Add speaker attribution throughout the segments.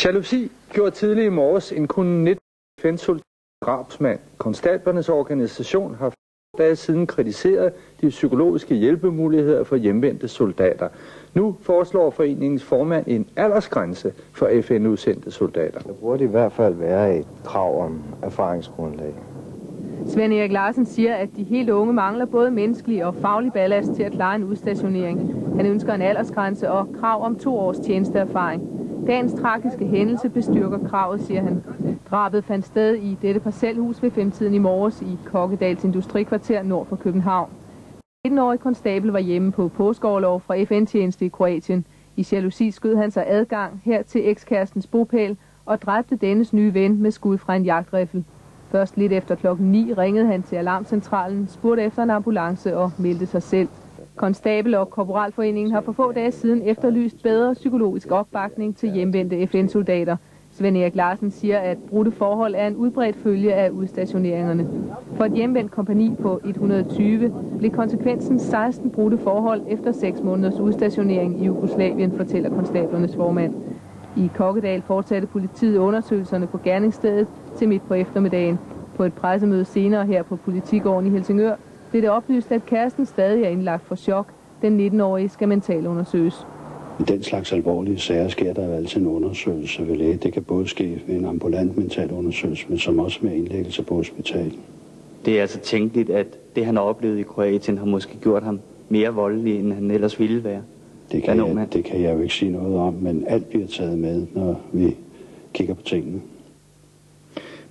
Speaker 1: Jalousi gjorde tidlig i morges en kun 19 FN-soldat drabsmand. Konstablernes organisation har for dage siden kritiseret de psykologiske hjælpemuligheder for hjemvendte soldater. Nu foreslår foreningens formand en aldersgrænse for FN-udsendte soldater.
Speaker 2: Der burde i hvert fald være et krav om erfaringsgrundlag.
Speaker 3: Svend Erik Larsen siger, at de helt unge mangler både menneskelig og faglig ballast til at klare en udstationering. Han ønsker en aldersgrænse og krav om 2 års tjenesteerfaring. Dagens tragiske hændelse bestyrker kravet, siger han. Drabet fandt sted i dette parcelhus ved 5-tiden i morges i Kokkedals industrikvarter nord for København. 19-årig konstabel var hjemme på påskeorlov fra FN-tjeneste i Kroatien. I jalousi skød han sig adgang her til ekskærestens bopæl og dræbte dennes nye ven med skud fra en jagtriffel. Først lidt efter klokken 9 ringede han til alarmcentralen, spurgte efter en ambulance og meldte sig selv. Konstabel- og Korporalforeningen har for få dage siden efterlyst bedre psykologisk opbakning til hjemvendte FN-soldater. Svend Erik Larsen siger, at brudte forhold er en udbredt følge af udstationeringerne. For et hjemvendt kompagni på 120 blev konsekvensen 16 brudte forhold efter 6 måneders udstationering i Jugoslavien, fortæller konstablernes formand. I Kokkedal fortsatte politiet undersøgelserne på gerningsstedet til midt på eftermiddagen. På et pressemøde senere her på Politigården i Helsingør blev det oplyst, at kæresten stadig er indlagt for chok. Den 19-årige skal mentalundersøges.
Speaker 4: I den slags alvorlige sager sker der jo altid en undersøgelse ved læge. Det kan både ske ved en ambulant mentalundersøgelse, men som også med indlæggelse på hospital.
Speaker 5: Det er altså tænkeligt, at det han har oplevet i Kroatien har måske gjort ham mere voldelig, end han ellers ville være.
Speaker 4: Det kan jeg jo ikke sige noget om, men alt bliver taget med, når vi kigger på tingene.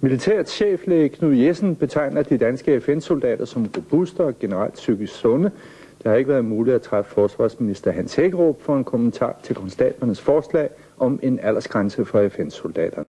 Speaker 1: Militærets cheflæge Knud Jessen betegner de danske FN-soldater som robuste og generelt psykisk sunde. Det har ikke været muligt at træffe forsvarsminister Hans Hækkerup for en kommentar til konstablernes forslag om en aldersgrænse for FN-soldater.